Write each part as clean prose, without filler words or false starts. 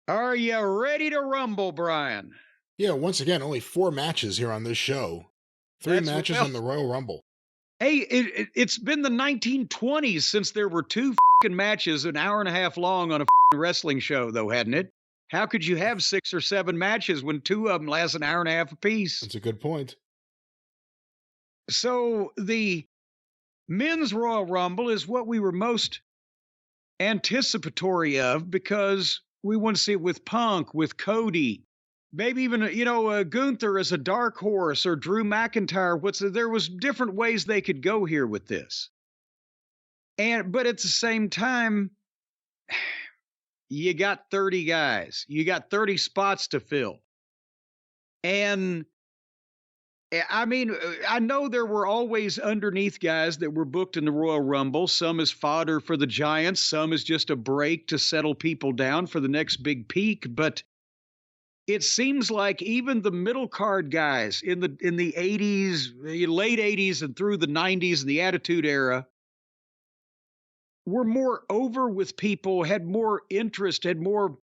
Are you ready to rumble, Brian? Yeah, once again, only 4 matches here on this show. 3 That's matches well. on the Royal Rumble. Hey, it's been the 1920s since there were two matches an hour and a half long on a wrestling show, though, hadn't it? How could you have 6 or 7 matches when 2 of them last an hour and a half apiece? That's a good point. So the men's Royal Rumble is what we were most anticipatory of because we want to see it with Punk, with Cody, maybe even Gunther as a dark horse or Drew McIntyre. There was different ways they could go here with this, but at the same time, you got 30 guys, you got 30 spots to fill, and I mean, I know there were always underneath guys that were booked in the Royal Rumble, some as fodder for the Giants, some as just a break to settle people down for the next big peak. But it seems like even the middle card guys in the 80s, late 80s and through the 90s and the Attitude Era were more over with people, had more interest, had more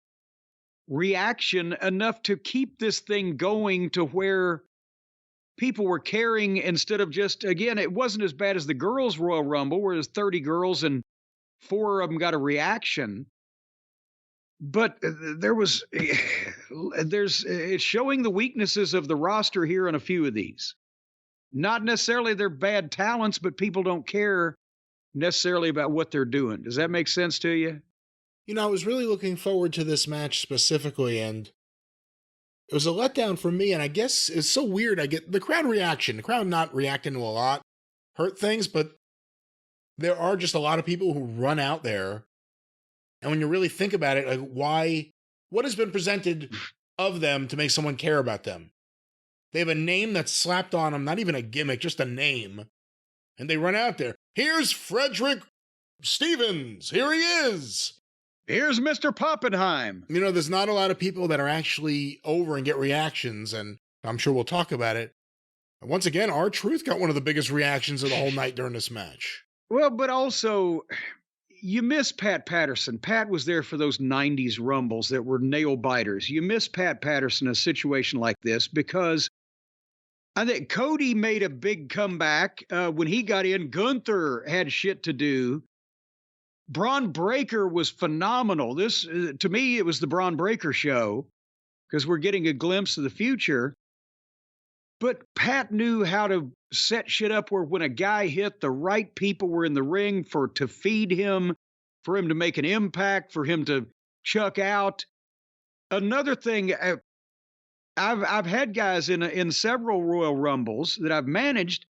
reaction enough to keep this thing going to where people were caring instead of just, again, it wasn't as bad as the girls' Royal Rumble, where there's 30 girls and 4 of them got a reaction. But it's showing the weaknesses of the roster here on a few of these. Not necessarily they're bad talents, but people don't care necessarily about what they're doing. Does that make sense to you? You know, I was really looking forward to this match specifically, and it was a letdown for me, and I guess it's so weird. I get the crowd reaction. The crowd not reacting to a lot hurt things, but there are just a lot of people who run out there. And when you really think about it, like what has been presented of them to make someone care about them? They have a name that's slapped on them, not even a gimmick, just a name. And they run out there. Here's Frederick Stevens. Here he is. Here's Mr. Poppenheim. You know, there's not a lot of people that are actually over and get reactions, and I'm sure we'll talk about it. And once again, R-Truth got one of the biggest reactions of the whole night during this match. Well, but also, you miss Pat Patterson. Pat was there for those 90s Rumbles that were nail biters. You miss Pat Patterson in a situation like this because I think Cody made a big comeback when he got in. Gunther had shit to do. Braun Breaker was phenomenal. This, to me, it was the Braun Breaker show because we're getting a glimpse of the future. But Pat knew how to set shit up where when a guy hit, the right people were in the ring to feed him, for him to make an impact, for him to chuck out. Another thing, I've had guys in several Royal Rumbles that I've managed,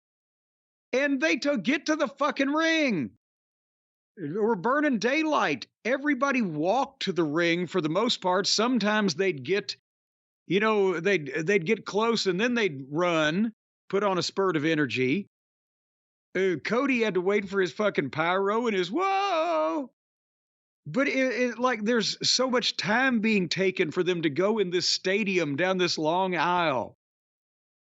and they get to the fucking ring. We're burning daylight. Everybody walked to the ring for the most part. Sometimes they'd get, they'd get close and then they'd run, put on a spurt of energy. Cody had to wait for his fucking pyro and his whoa. But like there's so much time being taken for them to go in this stadium down this long aisle.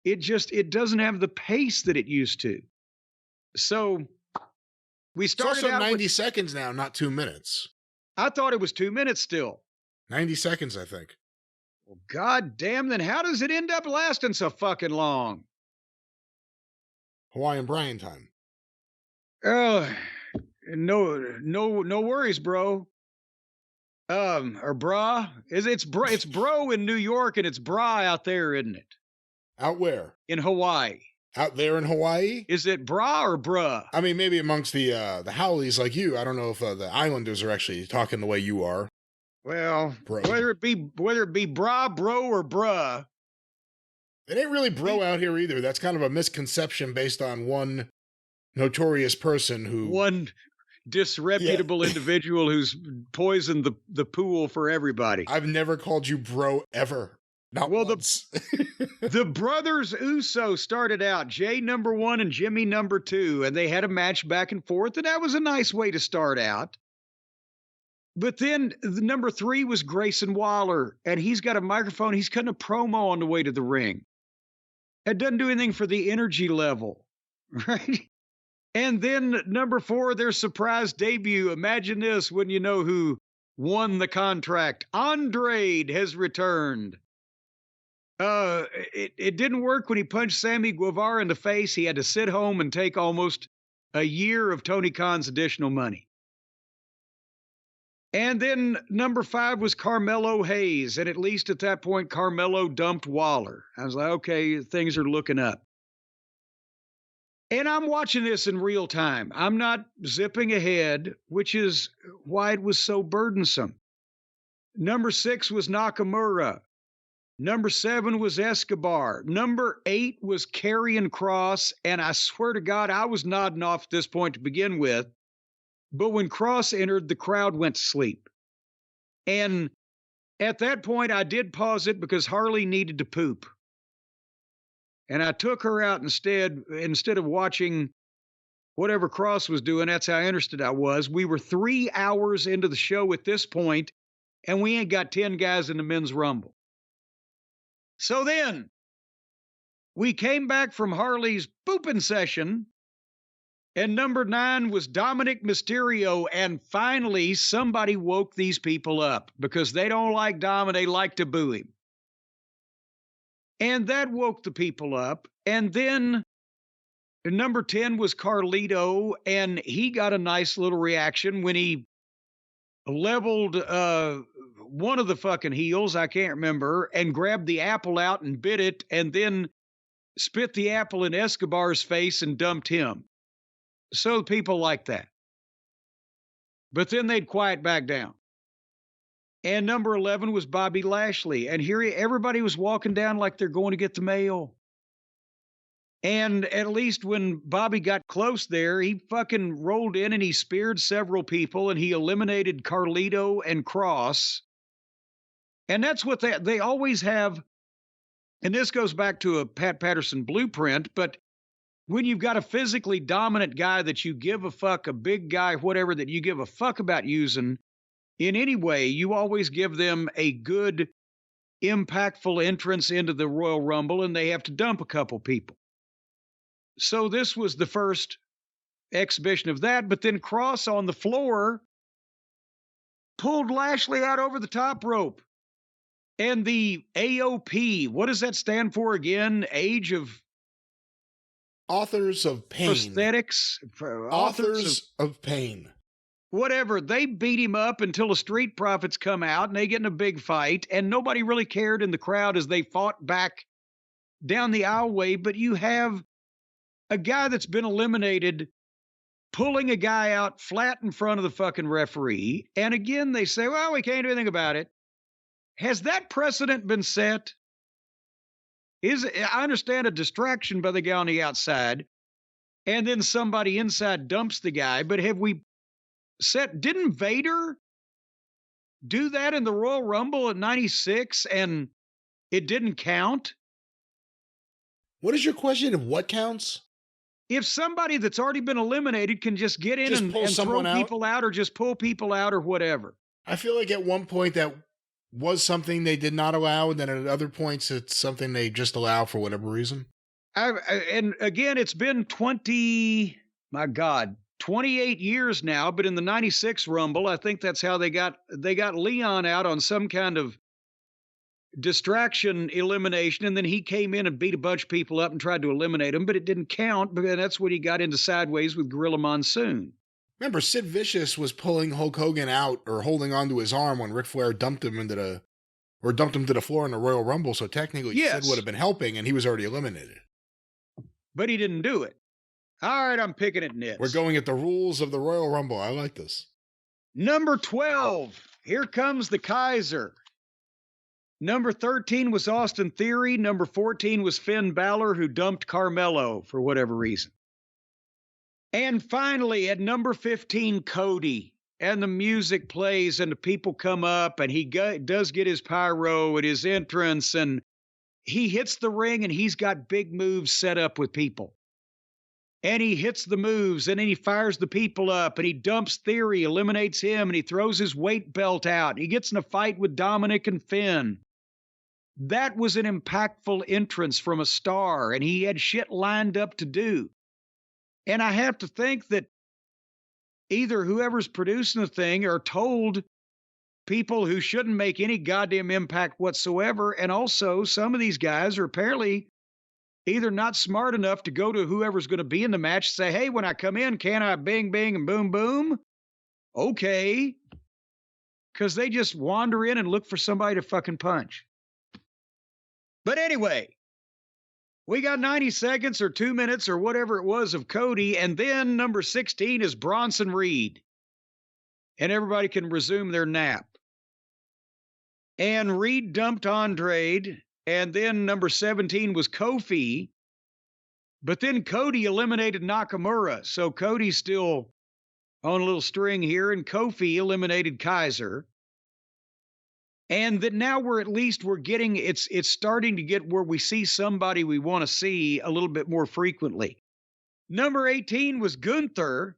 It doesn't have the pace that it used to. So we started it's also out 90 seconds now, not 2 minutes. I thought it was 2 minutes still. 90 seconds, I think. Well, God damn, then how does it end up lasting so fucking long? Hawaiian Brian time. Oh, no worries, bro. Or brah. It's bro in New York and it's bra out there, isn't it? Out where? In Hawaii. Out there in Hawaii? Is it bra or bruh? I mean, maybe amongst the Howleys like you. I don't know if the Islanders are actually talking the way you are. Well, bro. whether it be bra, bro, or bruh. It ain't really bro out here either. That's kind of a misconception based on one notorious person who... One disreputable individual who's poisoned the pool for everybody. I've never called you bro ever. Not once. The brothers Uso started out, Jay number 1 and Jimmy number 2, and they had a match back and forth, and that was a nice way to start out. But then the number 3 was Grayson Waller, and he's got a microphone. He's cutting a promo on the way to the ring. It doesn't do anything for the energy level, right? And then number 4, their surprise debut. Imagine this when you know who won the contract. Andrade has returned. It didn't work when he punched Sammy Guevara in the face. He had to sit home and take almost a year of Tony Khan's additional money. And then number 5 was Carmelo Hayes. And at least at that point, Carmelo dumped Waller. I was like, okay, things are looking up. And I'm watching this in real time. I'm not zipping ahead, which is why it was so burdensome. Number 6 was Nakamura. Number 7 was Escobar. Number 8 was Karrion Kross. And I swear to God, I was nodding off at this point to begin with. But when Kross entered, the crowd went to sleep. And at that point, I did pause it because Harley needed to poop. And I took her out instead of watching whatever Kross was doing. That's how interested I was. We were 3 hours into the show at this point, and we ain't got 10 guys in the men's rumble. So then we came back from Harley's pooping session, and number 9 was Dominic Mysterio. And finally, somebody woke these people up because they don't like Dom and they like to boo him. And that woke the people up. And then number 10 was Carlito, and he got a nice little reaction when he leveled one of the fucking heels, I can't remember, and grabbed the apple out and bit it, and then spit the apple in Escobar's face and dumped him. So people like that. But then they'd quiet back down. And number 11 was Bobby Lashley. And here everybody was walking down like they're going to get the mail. And at least when Bobby got close there, he fucking rolled in and he speared several people and he eliminated Carlito and Kross. And that's what they always have. And this goes back to a Pat Patterson blueprint. But when you've got a physically dominant guy that you give a fuck, a big guy, whatever, that you give a fuck about using, in any way, you always give them a good, impactful entrance into the Royal Rumble, and they have to dump a couple people. So this was the first exhibition of that, but then Kross on the floor pulled Lashley out over the top rope. And the AOP, what does that stand for again? Age of... Authors of Pain. Prosthetics? Authors of Pain. Whatever, they beat him up until the Street Profits come out and they get in a big fight, and nobody really cared in the crowd as they fought back down the aisleway. But you have a guy that's been eliminated pulling a guy out flat in front of the fucking referee. And again, they say, well, we can't do anything about it. Has that precedent been set? I understand a distraction by the guy on the outside, and then somebody inside dumps the guy, but have we didn't Vader do that in the Royal Rumble in 96 and it didn't count? What is your question of what counts? If somebody that's already been eliminated can just get in and throw people out or just pull people out or whatever. I feel like at one point that was something they did not allow, and then at other points it's something they just allow for whatever reason. And again, it's been 28 years now, but in the 96 Rumble, I think that's how they got Leon out on some kind of distraction elimination, and then he came in and beat a bunch of people up and tried to eliminate them, but it didn't count because that's when he got into sideways with Gorilla Monsoon. Remember, Sid Vicious was pulling Hulk Hogan out or holding onto his arm when Ric Flair dumped him to the floor in the Royal Rumble, so technically Sid would have been helping, and he was already eliminated. But he didn't do it. All right, I'm picking at nits. We're going at the rules of the Royal Rumble. I like this. Number 12, here comes the Kaiser. Number 13 was Austin Theory. Number 14 was Finn Balor, who dumped Carmelo for whatever reason. And finally, at number 15, Cody. And the music plays and the people come up and he does get his pyro at his entrance and he hits the ring and he's got big moves set up with people. And he hits the moves and then he fires the people up and he dumps Theory, eliminates him, and he throws his weight belt out. He gets in a fight with Dominic and Finn. That was an impactful entrance from a star, and he had shit lined up to do. And I have to think that either whoever's producing the thing are told people who shouldn't make any goddamn impact whatsoever. And also, some of these guys are apparently either not smart enough to go to whoever's going to be in the match, say, hey, when I come in, can I bing, bing, and boom, boom? Okay. Because they just wander in and look for somebody to fucking punch. But anyway, we got 90 seconds or 2 minutes or whatever it was of Cody, and then number 16 is Bronson Reed. And everybody can resume their nap. And Reed dumped Andrade, and then number 17 was Kofi. But then Cody eliminated Nakamura, so Cody's still on a little string here, and Kofi eliminated Kaiser. And that now we're getting, it's starting to get where we see somebody we want to see a little bit more frequently. Number 18 was Gunther,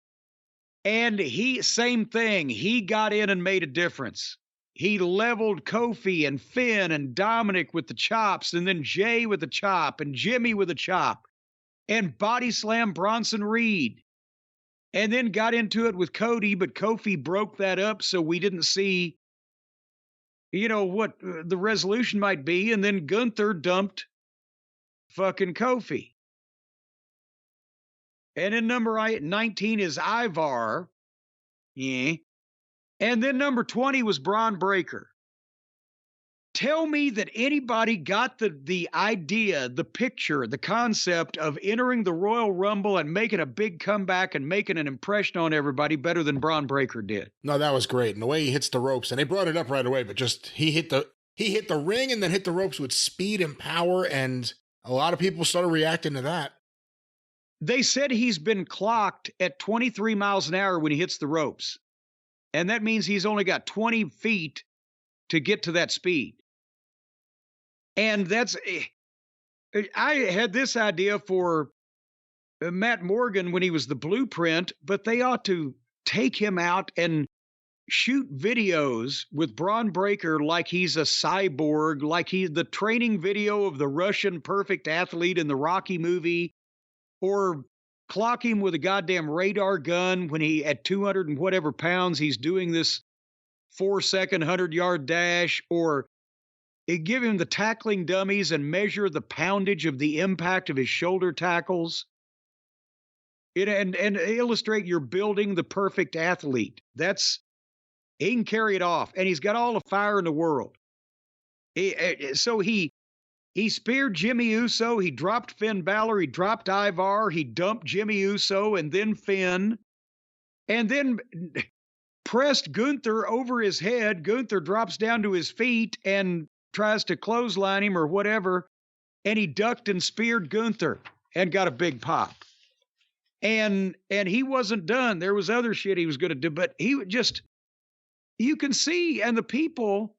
and same thing. He got in and made a difference. He leveled Kofi and Finn and Dominic with the chops, and then Jay with the chop, and Jimmy with a chop, and body slam Bronson Reed. And then got into it with Cody, but Kofi broke that up, so we didn't see, what the resolution might be. And then Gunther dumped fucking Kofi. And then number 19 is Ivar. Yeah. And then number 20 was Braun Breaker. Tell me that anybody got the idea, the picture, the concept of entering the Royal Rumble and making a big comeback and making an impression on everybody better than Braun Breaker did. No, that was great. And the way he hits the ropes, and they brought it up right away, but just he hit the ring and then hit the ropes with speed and power, and a lot of people started reacting to that. They said he's been clocked at 23 miles an hour when he hits the ropes. And that means he's only got 20 feet to get to that speed. And I had this idea for Matt Morgan when he was the Blueprint, but they ought to take him out and shoot videos with Braun Breaker like he's a cyborg, like he's the training video of the Russian perfect athlete in the Rocky movie, or clock him with a goddamn radar gun when he, at 200 and whatever pounds, he's doing this 4-second 100-yard dash, or give him the tackling dummies and measure the poundage of the impact of his shoulder tackles. And illustrate you're building the perfect athlete. He can carry it off, and he's got all the fire in the world. So he speared Jimmy Uso, he dropped Finn Balor, he dropped Ivar, he dumped Jimmy Uso and then Finn, and then pressed Gunther over his head. Gunther drops down to his feet and tries to clothesline him or whatever, and he ducked and speared Gunther and got a big pop. And he wasn't done. There was other shit he was going to do, but he just, you can see, and the people,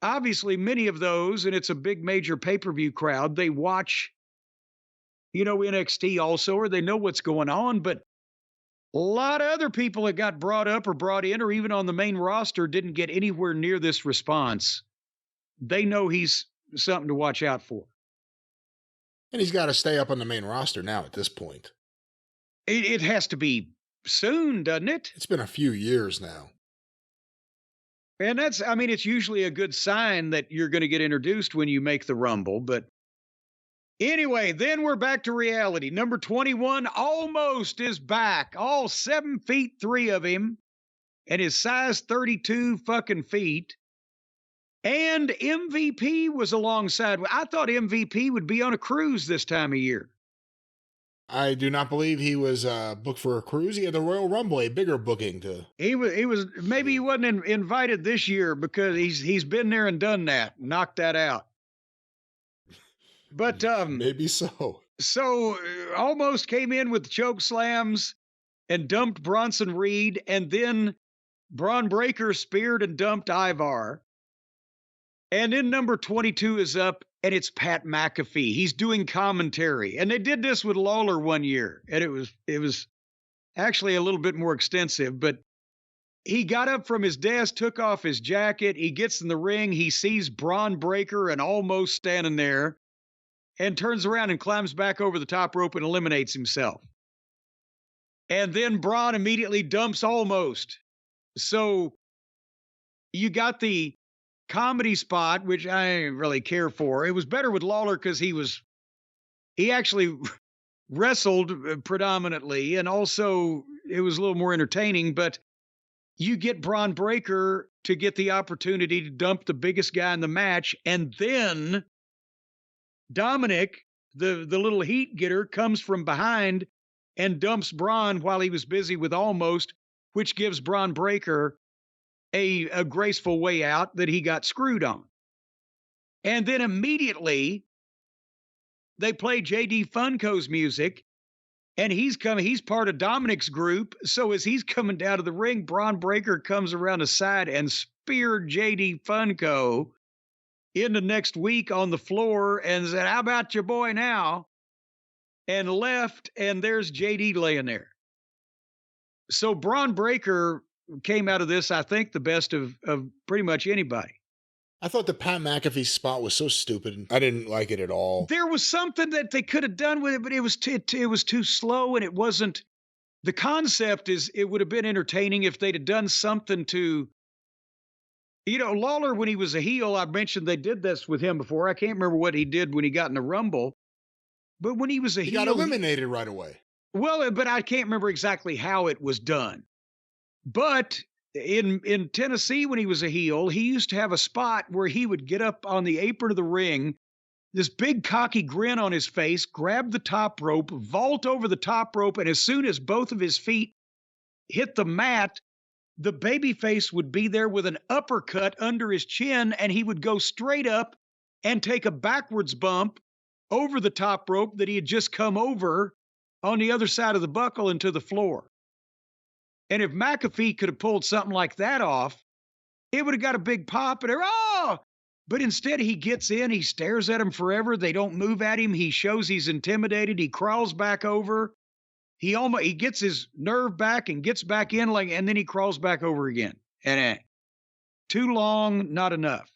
obviously many of those, and it's a big major pay-per-view crowd, they watch, NXT also, or they know what's going on, but a lot of other people that got brought up or brought in or even on the main roster didn't get anywhere near this response. They know he's something to watch out for. And he's got to stay up on the main roster now at this point. It has to be soon, doesn't it? It's been a few years now. And it's usually a good sign that you're going to get introduced when you make the Rumble. But anyway, then we're back to reality. Number 21 almost is back. All 7 feet 3 of him and his size 32 fucking feet. And MVP was alongside. I thought MVP would be on a cruise this time of year. I do not believe he was booked for a cruise. He had the Royal Rumble, a bigger booking to. He was maybe he wasn't invited this year because he's been there and done that, knocked that out. But maybe so. So almost came in with choke slams and dumped Bronson Reed, and then Braun Breaker speared and dumped Ivar. And then number 22 is up, and it's Pat McAfee. He's doing commentary. And they did this with Lawler one year, and it was actually a little bit more extensive. But he got up from his desk, took off his jacket. He gets in the ring. He sees Braun Breaker and almost standing there and turns around and climbs back over the top rope and eliminates himself. And then Braun immediately dumps almost. So you got the comedy spot, which I didn't really care for. It was better with Lawler because he actually wrestled predominantly, and also it was a little more entertaining. But you get Braun Breaker to get the opportunity to dump the biggest guy in the match, and then Dominic, the little heat getter, comes from behind and dumps Braun while he was busy with Almost, which gives Braun Breaker a graceful way out that he got screwed on. And then immediately they play JD Funko's music, and he's part of Dominic's group. So as he's coming down to the ring, Braun Breaker comes around the side and speared JD Funko into next week on the floor and said, "How about your boy now?" And left, and there's JD laying there. So Braun Breaker came out of this, I think, the best of pretty much anybody. I thought the Pat McAfee spot was so stupid. I didn't like it at all. There was something that they could have done with it, but it was too slow, and it wasn't. The concept is it would have been entertaining if they'd have done something to, Lawler, when he was a heel, I mentioned they did this with him before. I can't remember what he did when he got in the Rumble, but when he was a heel, he got eliminated right away. Well, but I can't remember exactly how it was done. But in Tennessee, when he was a heel, he used to have a spot where he would get up on the apron of the ring, this big cocky grin on his face, grab the top rope, vault over the top rope, and as soon as both of his feet hit the mat, the babyface would be there with an uppercut under his chin, and he would go straight up and take a backwards bump over the top rope that he had just come over on the other side of the buckle into the floor. And if McAfee could have pulled something like that off, it would have got a big pop and but instead he gets in, he stares at him forever. They don't move at him. He shows he's intimidated. He crawls back over. He gets his nerve back and gets back in, and then he crawls back over again. And too long, not enough.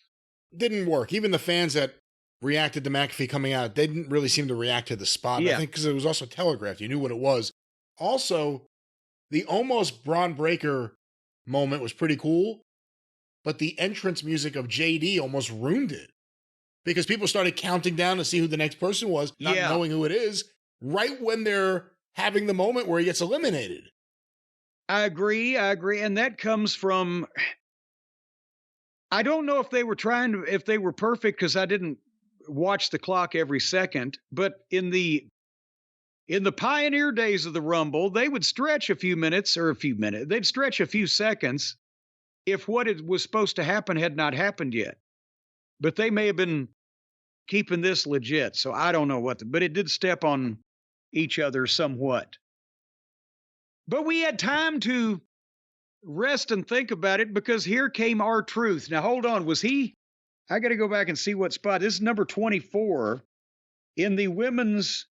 Didn't work. Even the fans that reacted to McAfee coming out, they didn't really seem to react to the spot. Yeah. I think because it was also telegraphed. You knew what it was. Also, the almost Braun Breaker moment was pretty cool, but the entrance music of JD almost ruined it because people started counting down to see who the next person was, not knowing who it is, right when they're having the moment where he gets eliminated. I agree. And that comes from, I don't know if they were if they were perfect because I didn't watch the clock every second, but in the pioneer days of the Rumble, they would stretch a few minutes. They'd stretch a few seconds if what it was supposed to happen had not happened yet. But they may have been keeping this legit, so I don't know but it did step on each other somewhat. But we had time to rest and think about it because here came R-Truth. Now, hold on. I got to go back and see what spot. This is number 24 in the women's.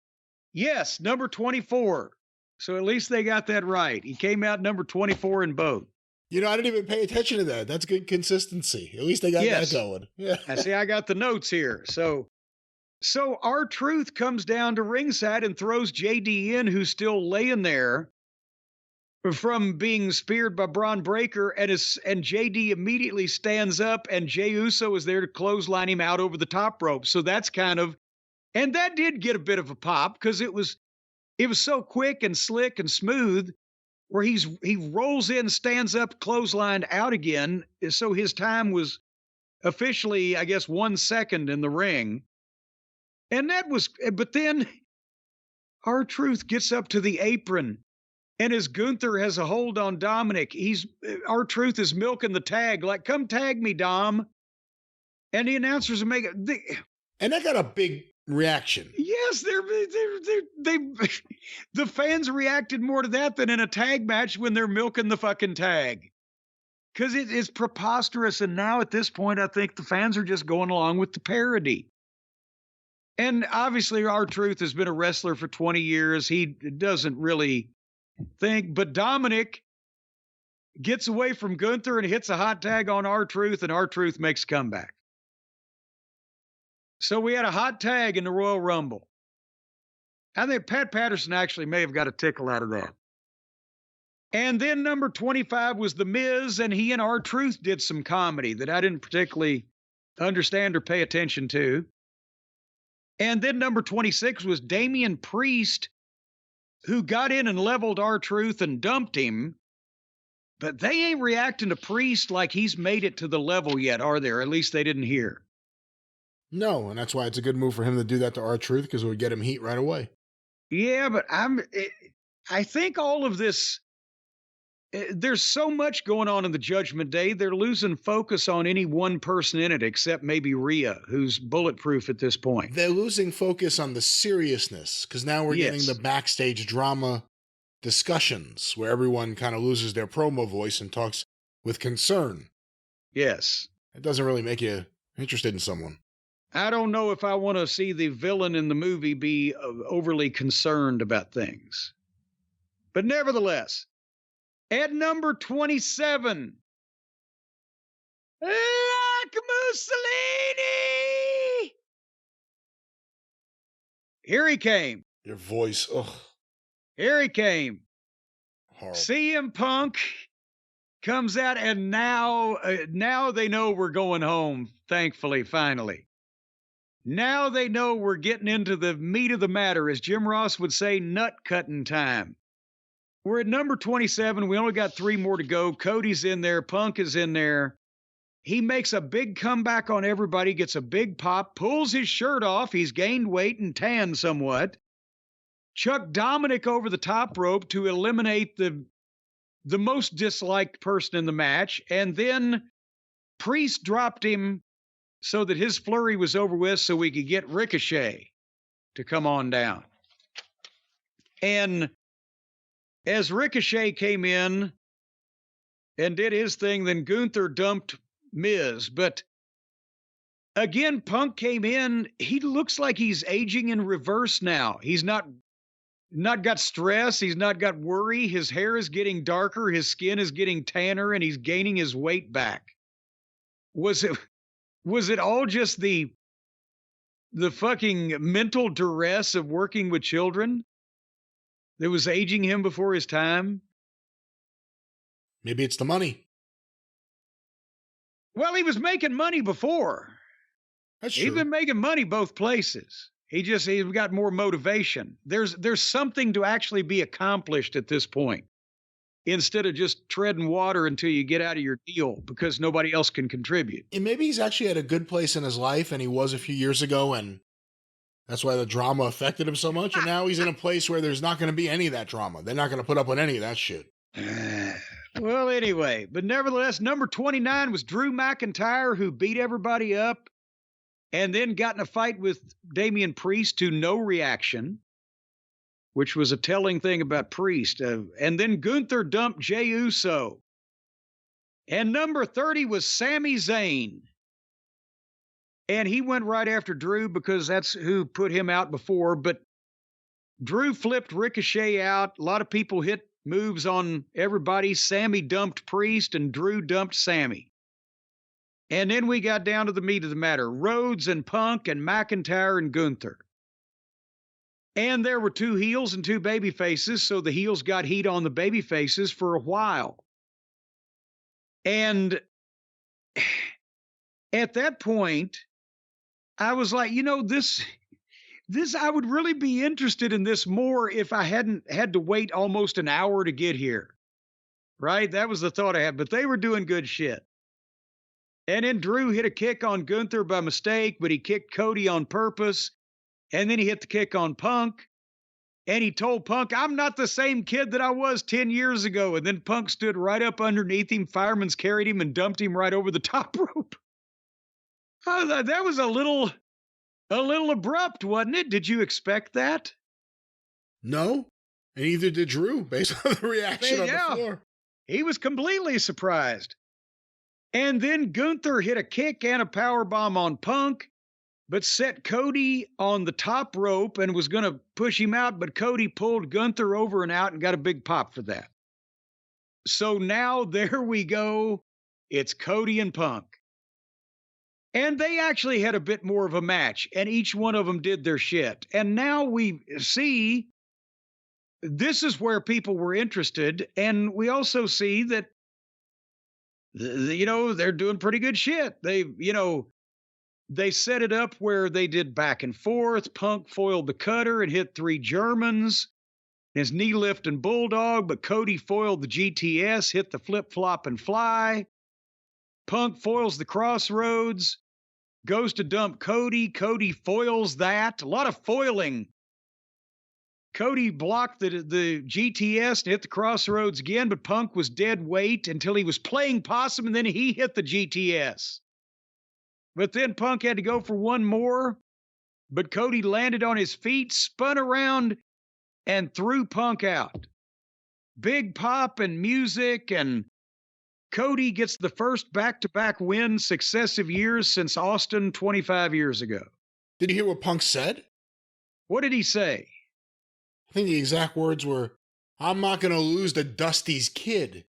Yes, number 24. So at least they got that right. He came out number 24 in both. I didn't even pay attention to that. That's good consistency. At least they got that going. Yeah. I see. I got the notes here. So R-Truth comes down to ringside and throws JD in, who's still laying there from being speared by Braun Breaker, and JD immediately stands up, and Jey Uso is there to clothesline him out over the top rope. So that's and that did get a bit of a pop because it was so quick and slick and smooth where he rolls in, stands up, clotheslined out again. So his time was officially, I guess, 1 second in the ring. And but then R-Truth gets up to the apron, and as Gunther has a hold on Dominic, R-Truth is milking the tag, like, come tag me, Dom. And the announcers are making and that got a big reaction. Yes, the fans reacted more to that than in a tag match when they're milking the fucking tag. Because it is preposterous, and now at this point, I think the fans are just going along with the parody. And obviously, R-Truth has been a wrestler for 20 years. He doesn't really think, but Dominic gets away from Gunther and hits a hot tag on R-Truth, and R-Truth makes a comeback. So we had a hot tag in the Royal Rumble. I think Pat Patterson actually may have got a tickle out of that. And then number 25 was The Miz, and he and R-Truth did some comedy that I didn't particularly understand or pay attention to. And then number 26 was Damian Priest, who got in and leveled R-Truth and dumped him. But they ain't reacting to Priest like he's made it to the level yet, are there? At least they didn't hear. No, and that's why it's a good move for him to do that to R-Truth, because it would get him heat right away. Yeah, but I think all of this, there's so much going on in the Judgment Day, they're losing focus on any one person in it, except maybe Rhea, who's bulletproof at this point. They're losing focus on the seriousness, because now we're getting the backstage drama discussions where everyone kind of loses their promo voice and talks with concern. Yes. It doesn't really make you interested in someone. I don't know if I want to see the villain in the movie be overly concerned about things. But nevertheless, at number 27, like Mussolini! Here he came. Your voice, ugh. Here he came. Horrible. CM Punk comes out, and now they know we're going home, thankfully, finally. Now they know we're getting into the meat of the matter, as Jim Ross would say, nut-cutting time. We're at number 27. We only got 3 more to go. Cody's in there. Punk is in there. He makes a big comeback on everybody, gets a big pop, pulls his shirt off. He's gained weight and tanned somewhat. Chuck Dominic over the top rope to eliminate the most disliked person in the match. And then Priest dropped him so that his flurry was over with so we could get Ricochet to come on down. And as Ricochet came in and did his thing, then Gunther dumped Miz. But again, Punk came in. He looks like he's aging in reverse now. He's not got stress. He's not got worry. His hair is getting darker. His skin is getting tanner, and he's gaining his weight back. Was it all just the fucking mental duress of working with children that was aging him before his time? Maybe it's the money. Well, he was making money before. That's true. He's been making money both places. He's got more motivation. There's something to actually be accomplished at this point, instead of just treading water until you get out of your deal because nobody else can contribute. And maybe he's actually at a good place in his life, and he was a few years ago, and that's why the drama affected him so much. And now he's in a place where there's not going to be any of that drama. They're not going to put up with any of that shit. Well, anyway, but nevertheless, number 29 was Drew McIntyre, who beat everybody up and then got in a fight with Damian Priest to no reaction, which was a telling thing about Priest. And then Gunther dumped Jey Uso. And number 30 was Sami Zayn. And he went right after Drew because that's who put him out before. But Drew flipped Ricochet out. A lot of people hit moves on everybody. Sami dumped Priest and Drew dumped Sami. And then we got down to the meat of the matter. Rhodes and Punk and McIntyre and Gunther. And there were 2 heels and 2 baby faces, so the heels got heat on the baby faces for a while. And at that point, I was like, this I would really be interested in this more if I hadn't had to wait almost an hour to get here. Right? That was the thought I had, but they were doing good shit. And then Drew hit a kick on Gunther by mistake, but he kicked Cody on purpose. And then he hit the kick on Punk. And he told Punk, I'm not the same kid that I was 10 years ago. And then Punk stood right up underneath him. Fireman's carried him and dumped him right over the top rope. I thought that was a little abrupt, wasn't it? Did you expect that? No. And neither did Drew, based on the reaction on the floor. He was completely surprised. And then Gunther hit a kick and a powerbomb on Punk, but set Cody on the top rope and was going to push him out, but Cody pulled Gunther over and out and got a big pop for that. So now there we go. It's Cody and Punk. And they actually had a bit more of a match, and each one of them did their shit. And now we see this is where people were interested. And we also see that, they're doing pretty good shit. They set it up where they did back and forth. Punk foiled the cutter and hit 3 Germans. His knee lift and bulldog, but Cody foiled the GTS, hit the flip flop and fly. Punk foils the crossroads, goes to dump Cody. Cody foils that. A lot of foiling. Cody blocked the GTS and hit the crossroads again, but Punk was dead weight until he was playing possum, and then he hit the GTS. But then Punk had to go for one more, but Cody landed on his feet, spun around, and threw Punk out. Big pop and music, and Cody gets the first back-to-back win successive years since Austin 25 years ago. Did you hear what Punk said? What did he say? I think the exact words were, "I'm not going to lose to Dusty's kid."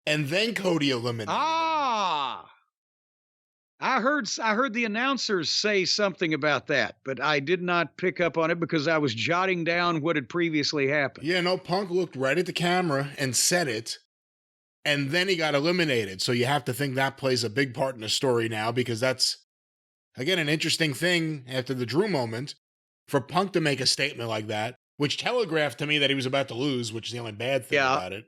And then Cody eliminated him. I heard the announcers say something about that, but I did not pick up on it because I was jotting down what had previously happened. Yeah, no, Punk looked right at the camera and said it, and then he got eliminated. So you have to think that plays a big part in the story now, because that's, again, an interesting thing after the Drew moment for Punk to make a statement like that, which telegraphed to me that he was about to lose, which is the only bad thing about it.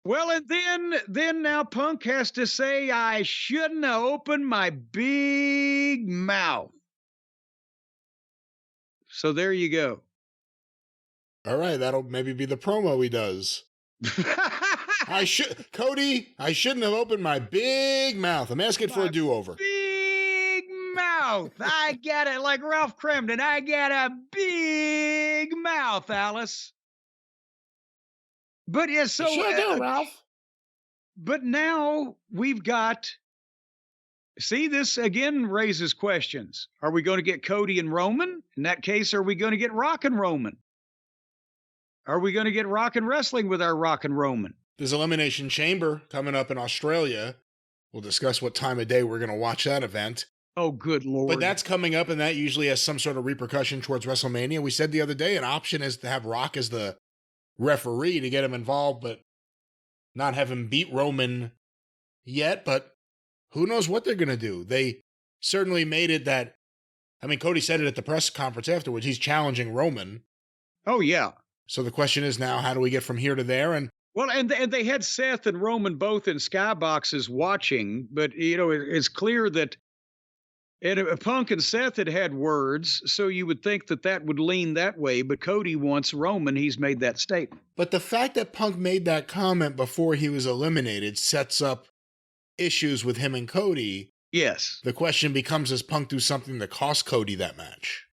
Well, and then now Punk has to say, I shouldn't have opened my big mouth. So there you go. All right, that'll maybe be the promo he does. Cody, I shouldn't have opened my big mouth. I'm asking for a do-over. Big mouth. I got it, like Ralph Cramden. I got a big mouth, Alice. But yeah, so sure do, Ralph. But now we've got. See, this again raises questions. Are we going to get Cody and Roman? In that case, are we going to get Rock and Roman? Are we going to get Rock and Wrestling with our Rock and Roman? There's Elimination Chamber coming up in Australia. We'll discuss what time of day we're going to watch that event. Oh, good Lord. But that's coming up, and that usually has some sort of repercussion towards WrestleMania. We said the other day an option is to have Rock as the referee to get him involved, but not have him beat Roman yet. But who knows what they're going to do? They certainly made it that, I mean, Cody said it at the press conference afterwards, he's challenging Roman. Oh, yeah. So the question is now, how do we get from here to there? And well, and they had Seth and Roman both in skyboxes watching, but, it's clear that Punk and Seth had words, so you would think that would lean that way, but Cody wants Roman. He's made that statement. But the fact that Punk made that comment before he was eliminated sets up issues with him and Cody. Yes. The question becomes, does Punk do something that cost Cody that match?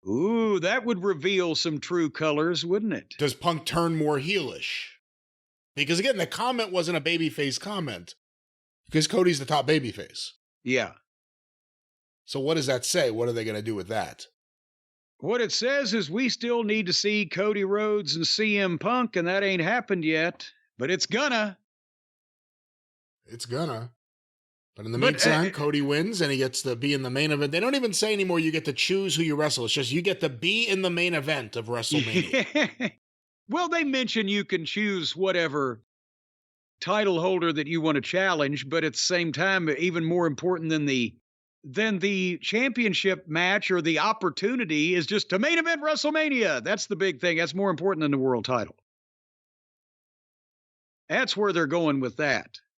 Ooh, that would reveal some true colors, wouldn't it? Does Punk turn more heelish? Because again, the comment wasn't a babyface comment, because Cody's the top babyface. Yeah. So what does that say? What are they going to do with that? What it says is we still need to see Cody Rhodes and CM Punk, and that ain't happened yet, but it's gonna. It's gonna. But in the meantime, Cody wins, and he gets to be in the main event. They don't even say anymore you get to choose who you wrestle. It's just you get to be in the main event of WrestleMania. Well, they mention you can choose whatever title holder that you want to challenge, but at the same time, even more important than the championship match or the opportunity is just to main event WrestleMania. That's the big thing. That's more important than the world title. That's where they're going with that.